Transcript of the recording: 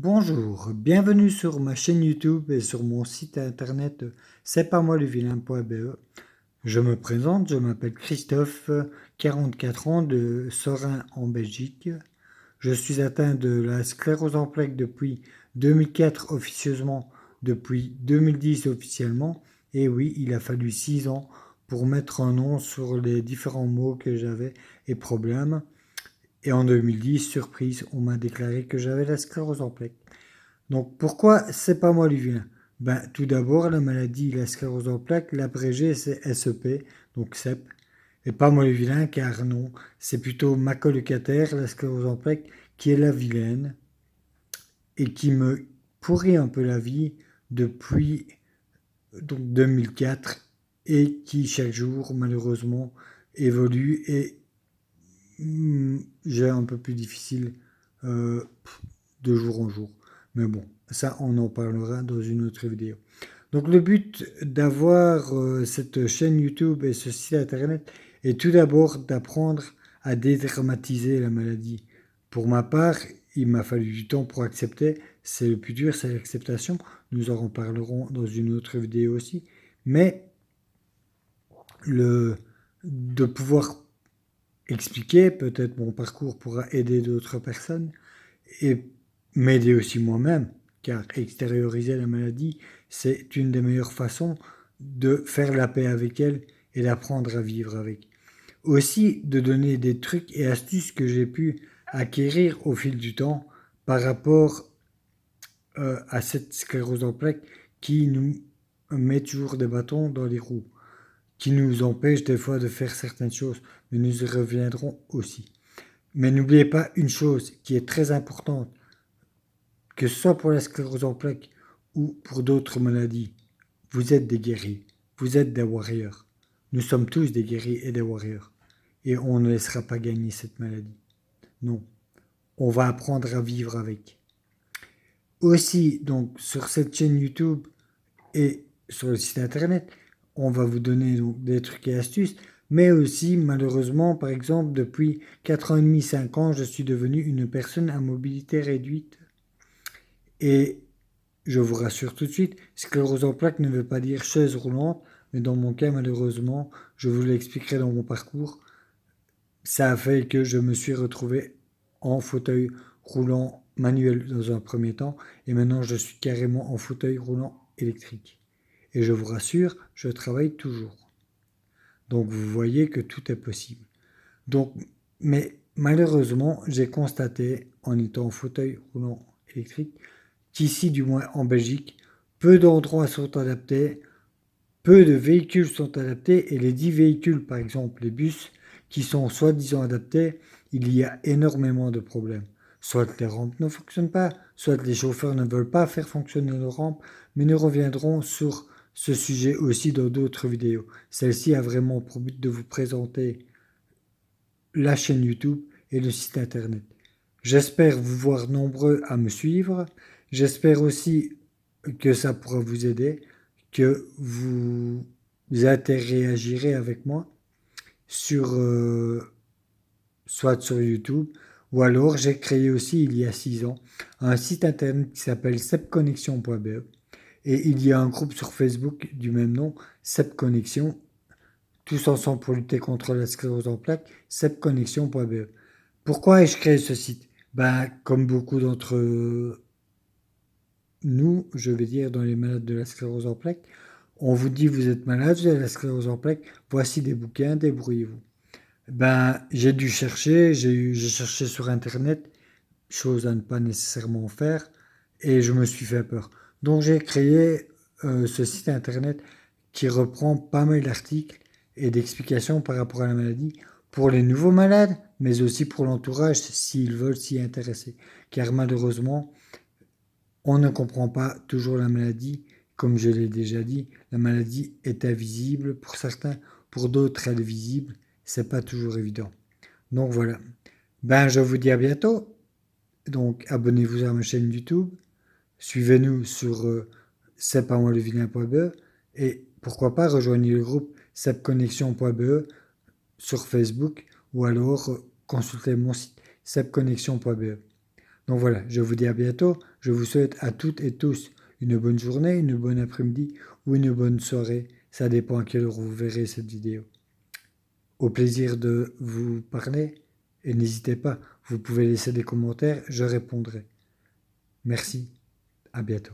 Bonjour, bienvenue sur ma chaîne YouTube et sur mon site internet c'est pas moi le vilain.be. Je me présente, je m'appelle Christophe, 44 ans de Sorin en Belgique. Je suis atteint de la sclérose en plaques depuis 2004 officieusement, depuis 2010 officiellement. Et oui, il a fallu 6 ans pour mettre un nom sur les différents mots que j'avais et problèmes. Et en 2010, surprise, on m'a déclaré que j'avais la sclérose en plaques. Donc pourquoi c'est pas moi le vilain? Ben, tout d'abord, la maladie, la sclérose en plaques, l'abrégé c'est SEP, donc CEP, et pas moi le vilain car non, c'est plutôt ma colocataire, la sclérose en plaques, qui est la vilaine et qui me pourrit un peu la vie depuis donc 2004 et qui chaque jour malheureusement évolue et j'ai un peu plus difficile euh, de jour en jour. Mais bon, ça on en parlera dans une autre vidéo. Donc le but d'avoir cette chaîne YouTube et ce site internet est tout d'abord d'apprendre à dédramatiser la maladie. Pour ma part, il m'a fallu du temps pour accepter. C'est le plus dur, c'est l'acceptation. Nous en reparlerons dans une autre vidéo aussi. Mais le, de pouvoir expliquer, peut-être mon parcours pourra aider d'autres personnes et m'aider aussi moi-même, car extérioriser la maladie, c'est une des meilleures façons de faire la paix avec elle et d'apprendre à vivre avec. Aussi de donner des trucs et astuces que j'ai pu acquérir au fil du temps par rapport à cette sclérose en plaques qui nous met toujours des bâtons dans les roues, qui nous empêche des fois de faire certaines choses, mais nous y reviendrons aussi. Mais n'oubliez pas une chose qui est très importante, que ce soit pour la sclérose en plaques ou pour d'autres maladies, vous êtes des guerriers, vous êtes des warriors. Nous sommes tous des guerriers et des warriors. Et on ne laissera pas gagner cette maladie. Non, on va apprendre à vivre avec. Aussi, donc, sur cette chaîne YouTube et sur le site internet, on va vous donner donc des trucs et astuces, mais aussi, malheureusement, par exemple, depuis 4 ans et demi, 5 ans, je suis devenu une personne à mobilité réduite. Et je vous rassure tout de suite, sclérose en plaques ne veut pas dire chaise roulante, mais dans mon cas, malheureusement, je vous l'expliquerai dans mon parcours, ça a fait que je me suis retrouvé en fauteuil roulant manuel dans un premier temps, et maintenant je suis carrément en fauteuil roulant électrique. Et je vous rassure, je travaille toujours. Donc vous voyez que tout est possible. Donc, mais malheureusement, j'ai constaté, en étant en fauteuil roulant électrique, qu'ici, du moins en Belgique, peu d'endroits sont adaptés, peu de véhicules sont adaptés, et les 10 véhicules, par exemple les bus, qui sont soi-disant adaptés, il y a énormément de problèmes. Soit les rampes ne fonctionnent pas, soit les chauffeurs ne veulent pas faire fonctionner les rampes, mais nous reviendrons sur ce sujet aussi dans d'autres vidéos. Celle-ci a vraiment pour but de vous présenter la chaîne YouTube et le site internet. J'espère vous voir nombreux à me suivre. J'espère aussi que ça pourra vous aider, que vous interagirez avec moi sur soit sur YouTube ou alors j'ai créé aussi il y a 6 ans un site internet qui s'appelle sepconnexion.be et il y a un groupe sur Facebook du même nom, Sepconnexion, tous ensemble pour lutter contre la sclérose en plaques, sepconnexion.be. Pourquoi ai-je créé ce site? Ben, comme beaucoup d'entre nous, je vais dire dans les malades de la sclérose en plaques, on vous dit vous êtes malade, vous avez la sclérose en plaques, voici des bouquins, débrouillez-vous. Ben, j'ai dû chercher, j'ai cherché sur internet, chose à ne pas nécessairement faire, et je me suis fait peur. Donc j'ai créé ce site internet qui reprend pas mal d'articles et d'explications par rapport à la maladie pour les nouveaux malades, mais aussi pour l'entourage s'ils veulent s'y intéresser. Car malheureusement, on ne comprend pas toujours la maladie. Comme je l'ai déjà dit, la maladie est invisible pour certains, pour d'autres elle est visible. C'est pas toujours évident. Donc voilà. Ben je vous dis à bientôt. Donc abonnez-vous à ma chaîne YouTube. Suivez-nous sur c'est pas moi le vilain.be et pourquoi pas rejoignez le groupe sepconnexion.be sur Facebook ou alors consultez mon site sepconnexion.be. Donc voilà, je vous dis à bientôt. Je vous souhaite à toutes et tous une bonne journée, une bonne après-midi ou une bonne soirée. Ça dépend à quelle heure vous verrez cette vidéo. Au plaisir de vous parler et n'hésitez pas, vous pouvez laisser des commentaires, je répondrai. Merci, à bientôt.